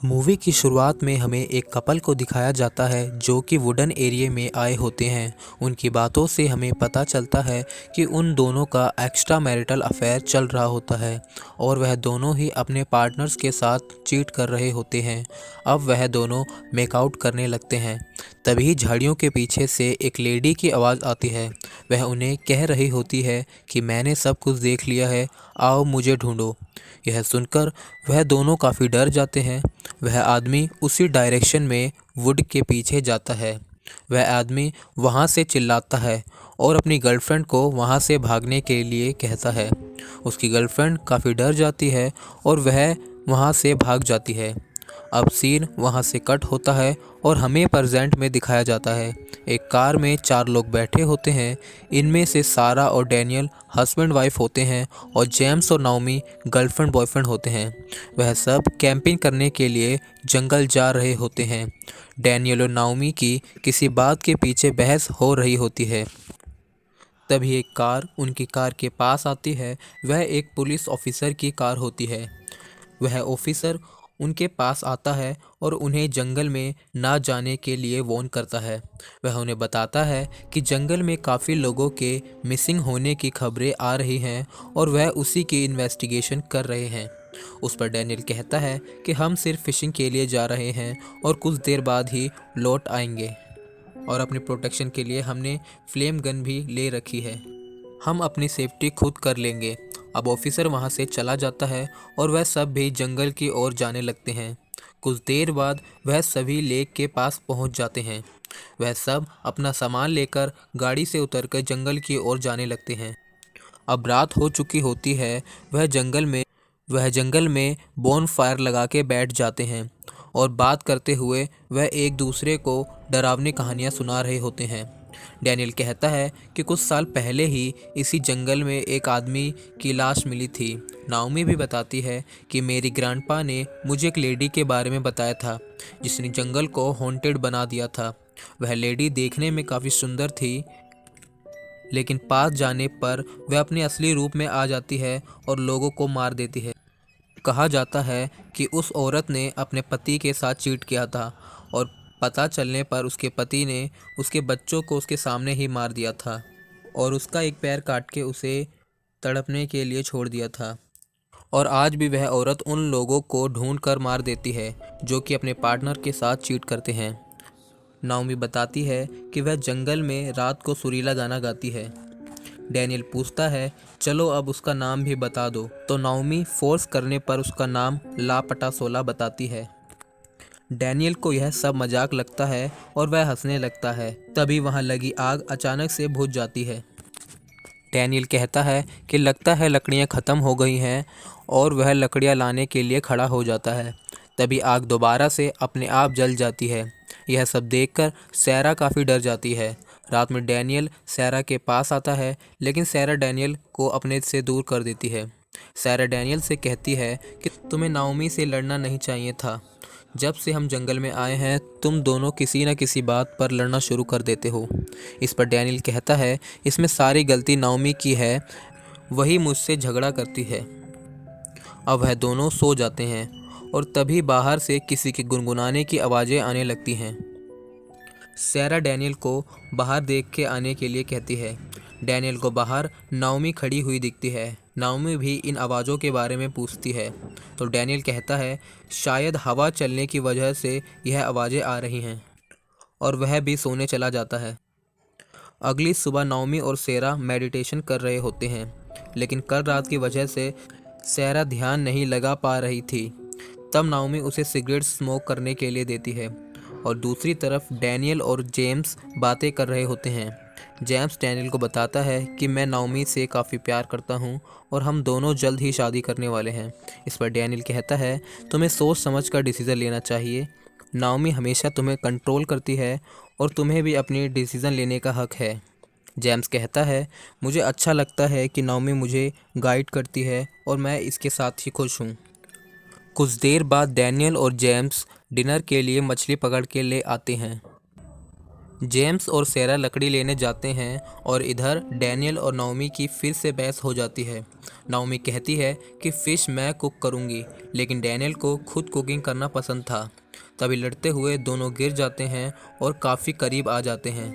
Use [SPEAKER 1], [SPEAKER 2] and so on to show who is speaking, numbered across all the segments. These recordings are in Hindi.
[SPEAKER 1] मूवी की शुरुआत में हमें एक कपल को दिखाया जाता है जो कि वुडन एरिया में आए होते हैं। उनकी बातों से हमें पता चलता है कि उन दोनों का एक्स्ट्रा मैरिटल अफेयर चल रहा होता है और वह दोनों ही अपने पार्टनर्स के साथ चीट कर रहे होते हैं। अब वह दोनों मेकआउट करने लगते हैं। तभी झाड़ियों के पीछे से एक लेडी की आवाज़ आती है। वह उन्हें कह रही होती है कि मैंने सब कुछ देख लिया है, आओ मुझे ढूंढो। यह सुनकर वह दोनों काफ़ी डर जाते हैं। वह आदमी उसी डायरेक्शन में वुड के पीछे जाता है। वह आदमी वहाँ से चिल्लाता है और अपनी गर्लफ्रेंड को वहाँ से भागने के लिए कहता है। उसकी गर्लफ्रेंड काफ़ी डर जाती है और वह वहाँ से भाग जाती है। अब सीन वहाँ से कट होता है और हमें प्रेजेंट में दिखाया जाता है। एक कार में 4 लोग बैठे होते हैं। इनमें से सारा और डैनियल हस्बैंड वाइफ होते हैं और जेम्स और नाओमी गर्लफ्रेंड बॉयफ्रेंड होते हैं। वह सब कैंपिंग करने के लिए जंगल जा रहे होते हैं। डैनियल और नाओमी की किसी बात के पीछे बहस हो रही होती है। तभी एक कार उनकी कार के पास आती है। वह एक पुलिस ऑफिसर की कार होती है। वह ऑफिसर उनके पास आता है और उन्हें जंगल में ना जाने के लिए वार्न करता है। वह उन्हें बताता है कि जंगल में काफ़ी लोगों के मिसिंग होने की खबरें आ रही हैं और वह उसी की इन्वेस्टिगेशन कर रहे हैं। उस पर डैनियल कहता है कि हम सिर्फ फिशिंग के लिए जा रहे हैं और कुछ देर बाद ही लौट आएंगे और अपनी प्रोटेक्शन के लिए हमने फ्लेम गन भी ले रखी है। हम अपनी सेफ्टी खुद कर लेंगे। अब ऑफिसर वहां से चला जाता है और वह सब भी जंगल की ओर जाने लगते हैं। कुछ देर बाद वह सभी लेक के पास पहुंच जाते हैं। वह सब अपना सामान लेकर गाड़ी से उतरकर जंगल की ओर जाने लगते हैं। अब रात हो चुकी होती है। वह जंगल में बोन फायर लगा के बैठ जाते हैं और बात करते हुए वह एक दूसरे को डरावनी कहानियां सुना रहे होते हैं। डैनियल कहता है कि कुछ साल पहले ही इसी जंगल में एक आदमी की लाश मिली थी। नाओमी भी बताती है कि मेरी ग्रैंडपा ने मुझे एक लेडी के बारे में बताया था जिसने जंगल को हॉन्टेड बना दिया था। वह लेडी देखने में काफ़ी सुंदर थी, लेकिन पास जाने पर वह अपने असली रूप में आ जाती है और लोगों को मार देती है। कहा जाता है कि उस औरत ने अपने पति के साथ चीट किया था और पता चलने पर उसके पति ने उसके बच्चों को उसके सामने ही मार दिया था और उसका एक पैर काट के उसे तड़पने के लिए छोड़ दिया था। और आज भी वह औरत उन लोगों को ढूंढ कर मार देती है जो कि अपने पार्टनर के साथ चीट करते हैं। नाओमी बताती है कि वह जंगल में रात को सुरीला गाना गाती है। डैनियल पूछता है, चलो अब उसका नाम भी बता दो, तो नाओमी फोर्स करने पर उसका नाम लापटा सोला बताती है। डैनियल को यह सब मजाक लगता है और वह हंसने लगता है। तभी वहां लगी आग अचानक से बुझ जाती है। डैनियल कहता है कि लगता है लकड़ियां ख़त्म हो गई हैं और वह लकड़ियां लाने के लिए खड़ा हो जाता है। तभी आग दोबारा से अपने आप जल जाती है। यह सब देखकर सैरा काफ़ी डर जाती है। रात में डैनियल सैरा के पास आता है, लेकिन सैरा डैनियल को अपने से दूर कर देती है। सैरा डैनियल से कहती है कि तुम्हें नाओमी से लड़ना नहीं चाहिए था। जब से हम जंगल में आए हैं तुम दोनों किसी न किसी बात पर लड़ना शुरू कर देते हो। इस पर डैनियल कहता है, इसमें सारी गलती नाओमी की है, वही मुझसे झगड़ा करती है। अब वह दोनों सो जाते हैं और तभी बाहर से किसी के गुनगुनाने की आवाज़ें आने लगती हैं। सैरा डैनियल को बाहर देख के आने के लिए कहती है। डैनियल को बाहर नाओमी खड़ी हुई दिखती है। नाओमी भी इन आवाज़ों के बारे में पूछती है, तो डैनियल कहता है शायद हवा चलने की वजह से यह आवाज़ें आ रही हैं, और वह भी सोने चला जाता है। अगली सुबह नाओमी और सैरा मेडिटेशन कर रहे होते हैं, लेकिन कल रात की वजह से सैरा ध्यान नहीं लगा पा रही थी। तब नाओमी उसे सिगरेट स्मोक करने के लिए देती है और दूसरी तरफ डैनियल और जेम्स बातें कर रहे होते हैं। जेम्स डैनियल को बताता है कि मैं नाओमी से काफ़ी प्यार करता हूँ और हम दोनों जल्द ही शादी करने वाले हैं। इस पर डैनियल कहता है तुम्हें सोच समझ कर डिसीज़न लेना चाहिए। नाओमी हमेशा तुम्हें कंट्रोल करती है और तुम्हें भी अपनी डिसीज़न लेने का हक है। जेम्स कहता है मुझे अच्छा लगता है कि नाओमी मुझे गाइड करती है और मैं इसके साथ ही खुश हूँ। कुछ देर बाद डैनियल और जेम्स डिनर के लिए मछली पकड़ के ले आते हैं। जेम्स और सेरा लकड़ी लेने जाते हैं और इधर डैनियल और नाओमी की फिर से बहस हो जाती है। नाओमी कहती है कि फ़िश मैं कुक करूँगी, लेकिन डैनियल को खुद कुकिंग करना पसंद था। तभी लड़ते हुए दोनों गिर जाते हैं और काफ़ी करीब आ जाते हैं।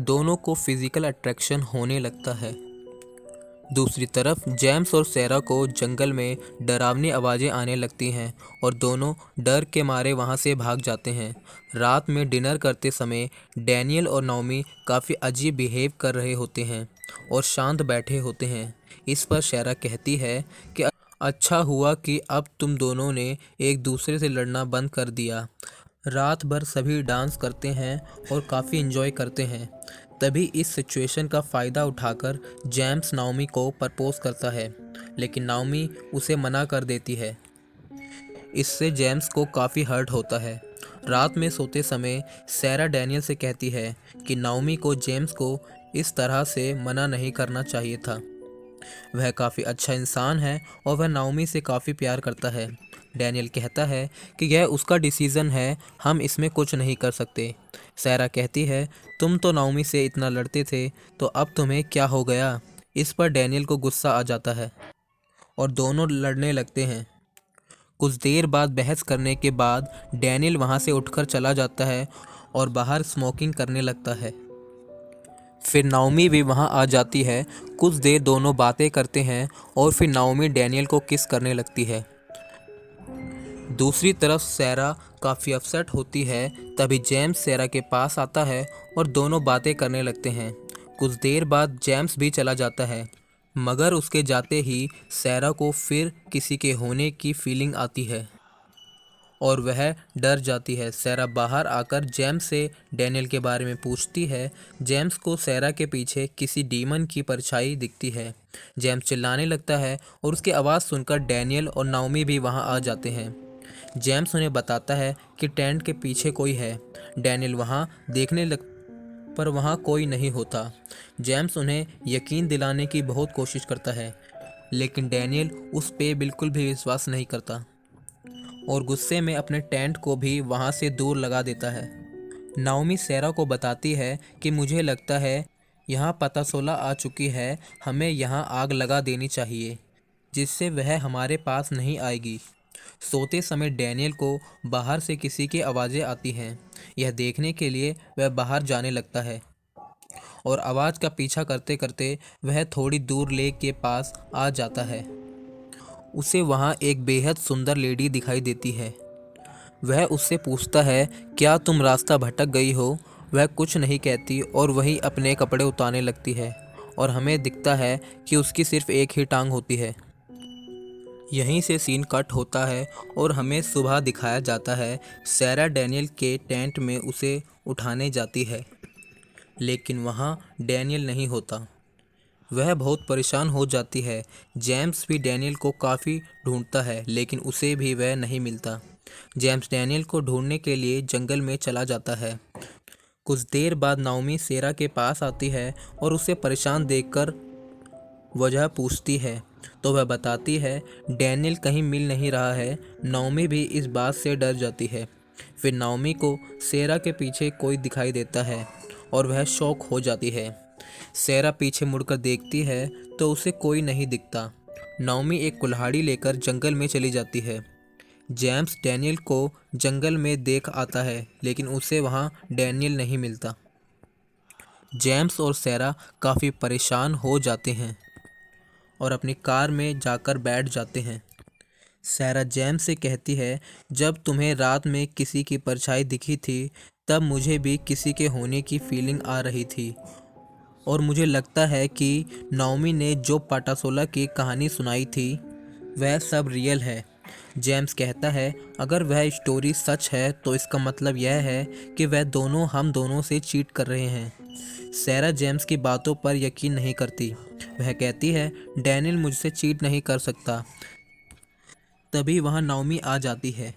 [SPEAKER 1] दोनों को फिज़िकल अट्रैक्शन होने लगता है। दूसरी तरफ जेम्स और सेरा को जंगल में डरावनी आवाज़ें आने लगती हैं और दोनों डर के मारे वहाँ से भाग जाते हैं। रात में डिनर करते समय डैनियल और नाओमी काफ़ी अजीब बिहेव कर रहे होते हैं और शांत बैठे होते हैं। इस पर सेरा कहती है कि अच्छा हुआ कि अब तुम दोनों ने एक दूसरे से लड़ना बंद कर दिया। रात भर सभी डांस करते हैं और काफ़ी एंजॉय करते हैं। तभी इस सिचुएशन का फ़ायदा उठाकर जेम्स नाओमी को प्रपोज करता है, लेकिन नाओमी उसे मना कर देती है। इससे जेम्स को काफ़ी हर्ट होता है। रात में सोते समय सेरा डैनियल से कहती है कि नाओमी को जेम्स को इस तरह से मना नहीं करना चाहिए था। वह काफ़ी अच्छा इंसान है और वह नाओमी से काफ़ी प्यार करता है। डैनियल कहता है कि यह उसका डिसीज़न है, हम इसमें कुछ नहीं कर सकते। सारा कहती है, तुम तो नाओमी से इतना लड़ते थे, तो अब तुम्हें क्या हो गया? इस पर डैनियल को गुस्सा आ जाता है और दोनों लड़ने लगते हैं। कुछ देर बाद बहस करने के बाद डैनियल वहाँ से उठकर चला जाता है और बाहर स्मोकिंग करने लगता है। फिर नाओमी भी वहाँ आ जाती है। कुछ देर दोनों बातें करते हैं और फिर नाओमी डैनियल को किस करने लगती है। दूसरी तरफ सेरा काफ़ी अपसेट होती है। तभी जेम्स सेरा के पास आता है और दोनों बातें करने लगते हैं। कुछ देर बाद जेम्स भी चला जाता है, मगर उसके जाते ही सेरा को फिर किसी के होने की फीलिंग आती है और वह डर जाती है। सेरा बाहर आकर जेम्स से डैनियल के बारे में पूछती है। जेम्स को सेरा के पीछे किसी डीमन की परछाई दिखती है। जेम्स चिल्लाने लगता है और उसकी आवाज़ सुनकर डैनियल और नाओमी भी वहां आ जाते हैं। जेम्स उन्हें बताता है कि टेंट के पीछे कोई है। डैनियल वहां देखने लग पर वहां कोई नहीं होता। जेम्स उन्हें यकीन दिलाने की बहुत कोशिश करता है, लेकिन डैनियल उस पे बिल्कुल भी विश्वास नहीं करता और गुस्से में अपने टेंट को भी वहाँ से दूर लगा देता है। नाओमी सेरा को बताती है कि मुझे लगता है यहाँ पतासोला आ चुकी है, हमें यहाँ आग लगा देनी चाहिए, जिससे वह हमारे पास नहीं आएगी। सोते समय डैनियल को बाहर से किसी की आवाज़ें आती हैं। यह देखने के लिए वह बाहर जाने लगता है और आवाज़ का पीछा करते करते वह थोड़ी दूर लेक के पास आ जाता है। उसे वहाँ एक बेहद सुंदर लेडी दिखाई देती है। वह उससे पूछता है, क्या तुम रास्ता भटक गई हो? वह कुछ नहीं कहती और वही अपने कपड़े उतारने लगती है और हमें दिखता है कि उसकी सिर्फ एक ही टांग होती है। यहीं से सीन कट होता है और हमें सुबह दिखाया जाता है। सेरा डैनियल के टेंट में उसे उठाने जाती है, लेकिन वहाँ डैनियल नहीं होता। वह बहुत परेशान हो जाती है। जेम्स भी डैनियल को काफ़ी ढूंढता है, लेकिन उसे भी वह नहीं मिलता। जेम्स डैनियल को ढूंढने के लिए जंगल में चला जाता है। कुछ देर बाद नाओमी सेरा के पास आती है और उसे परेशान देखकर वजह पूछती है, तो वह बताती है डैनियल कहीं मिल नहीं रहा है। नाओमी भी इस बात से डर जाती है। फिर नाओमी को सेरा के पीछे कोई दिखाई देता है और वह शॉक हो जाती है। सेरा पीछे मुड़कर देखती है तो उसे कोई नहीं दिखता। नाओमी एक कुल्हाड़ी लेकर जंगल में चली जाती है। जेम्स डैनियल को जंगल में देख आता है, लेकिन उसे वहाँ डैनियल नहीं मिलता। जेम्स और सेरा काफ़ी परेशान हो जाते हैं और अपनी कार में जाकर बैठ जाते हैं। सेरा जेम्स से कहती है, जब तुम्हें रात में किसी की परछाई दिखी थी, तब मुझे भी किसी के होने की फीलिंग आ रही थी और मुझे लगता है कि नाओमी ने जो पाटासोला की कहानी सुनाई थी वह सब रियल है। जेम्स कहता है, अगर वह स्टोरी सच है तो इसका मतलब यह है कि वह दोनों हम दोनों से चीट कर रहे हैं। सेरा जेम्स की बातों पर यकीन नहीं करती। वह कहती है, डैनियल मुझसे चीट नहीं कर सकता। तभी वहाँ नाओमी आ जाती है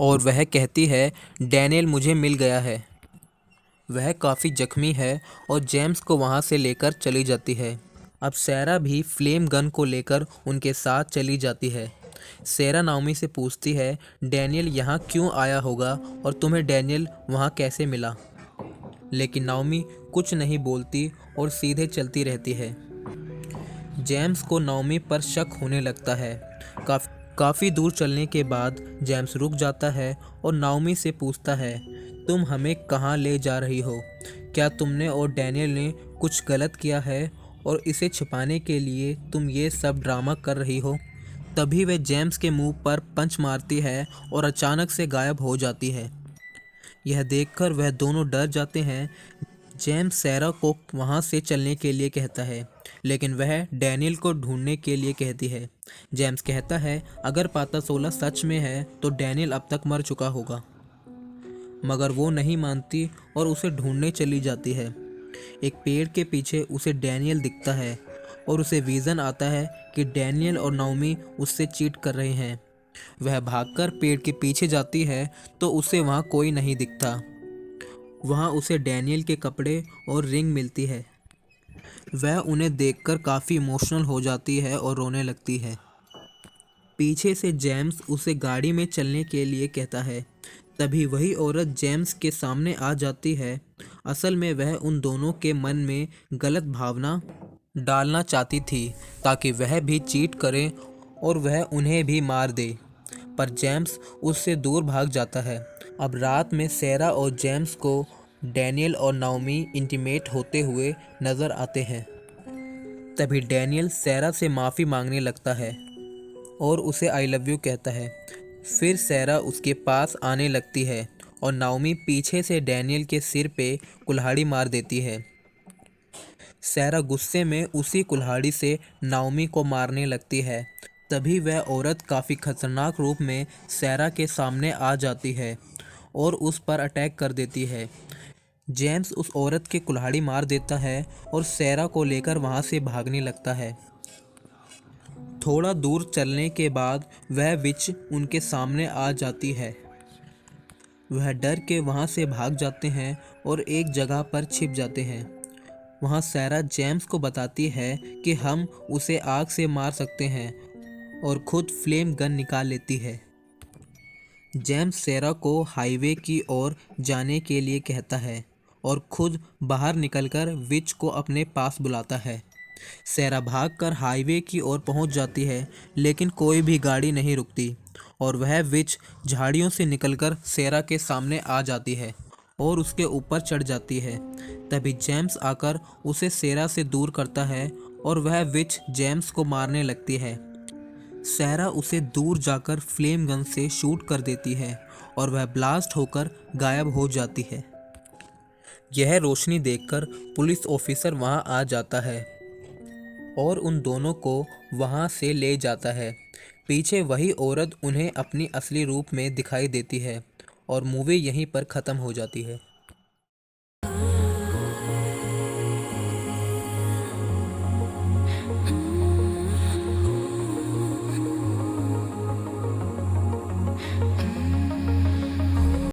[SPEAKER 1] और वह कहती है, डैनियल मुझे मिल गया है। वह काफ़ी जख्मी है और जेम्स को वहाँ से लेकर चली जाती है। अब सेरा भी फ्लेम गन को लेकर उनके साथ चली जाती है। सेरा नाओमी से पूछती है, डैनियल यहाँ क्यों आया होगा और तुम्हें डैनियल वहाँ कैसे मिला? लेकिन नाओमी कुछ नहीं बोलती और सीधे चलती रहती है। जेम्स को नाओमी पर शक होने लगता है। काफ़ी दूर चलने के बाद जेम्स रुक जाता है और नाओमी से पूछता है, तुम हमें कहाँ ले जा रही हो? क्या तुमने और डैनियल ने कुछ गलत किया है और इसे छिपाने के लिए तुम ये सब ड्रामा कर रही हो? तभी वह जेम्स के मुंह पर पंच मारती है और अचानक से गायब हो जाती है। यह देखकर वह दोनों डर जाते हैं। जेम्स सैरा को वहाँ से चलने के लिए कहता है, लेकिन वह डैनियल को ढूंढने के लिए कहती है। जेम्स कहता है अगर पाता 16 सच में है तो डैनियल अब तक मर चुका होगा, मगर वो नहीं मानती और उसे ढूंढने चली जाती है। एक पेड़ के पीछे उसे डैनियल दिखता है और उसे विज़न आता है कि डैनियल और नाओमी उससे चीट कर रहे हैं। वह भागकर पेड़ के पीछे जाती है तो उसे वहाँ कोई नहीं दिखता। वहाँ उसे डैनियल के कपड़े और रिंग मिलती है। वह उन्हें देखकर काफ़ी इमोशनल हो जाती है और रोने लगती है। पीछे से जेम्स उसे गाड़ी में चलने के लिए कहता है। तभी वही औरत जेम्स के सामने आ जाती है। असल में वह उन दोनों के मन में गलत भावना डालना चाहती थी ताकि वह भी चीट करे और वह उन्हें भी मार दे, पर जेम्स उससे दूर भाग जाता है। अब रात में सैरा और जेम्स को डैनियल और नाओमी इंटीमेट होते हुए नज़र आते हैं। तभी डैनियल सैरा से माफ़ी मांगने लगता है और उसे आई लव यू कहता है। फिर सैरा उसके पास आने लगती है और नाओमी पीछे से डैनियल के सिर पे कुल्हाड़ी मार देती है। सैरा गुस्से में उसी कुल्हाड़ी से नाओमी को मारने लगती है। तभी वह औरत काफ़ी खतरनाक रूप में सैरा के सामने आ जाती है और उस पर अटैक कर देती है। जेम्स उस औरत के कुल्हाड़ी मार देता है और सैरा को लेकर वहाँ से भागने लगता है। थोड़ा दूर चलने के बाद वह विच उनके सामने आ जाती है। वह डर के वहाँ से भाग जाते हैं और एक जगह पर छिप जाते हैं। वहाँ सैरा जेम्स को बताती है कि हम उसे आग से मार सकते हैं और खुद फ्लेम गन निकाल लेती है। जेम्स सैरा को हाईवे की ओर जाने के लिए कहता है और खुद बाहर निकलकर विच को अपने पास बुलाता है। सैरा भागकर हाईवे की ओर पहुंच जाती है, लेकिन कोई भी गाड़ी नहीं रुकती और वह विच झाड़ियों से निकलकर सैरा के सामने आ जाती है और उसके ऊपर चढ़ जाती है। तभी जेम्स आकर उसे सैरा से दूर करता है और वह विच जेम्स को मारने लगती है। सैरा उसे दूर जाकर फ्लेम गन से शूट कर देती है और वह ब्लास्ट होकर गायब हो जाती है। यह रोशनी देखकर पुलिस ऑफिसर वहां आ जाता है और उन दोनों को वहां से ले जाता है। पीछे वही औरत उन्हें अपनी असली रूप में दिखाई देती है और मूवी यहीं पर ख़त्म हो जाती है।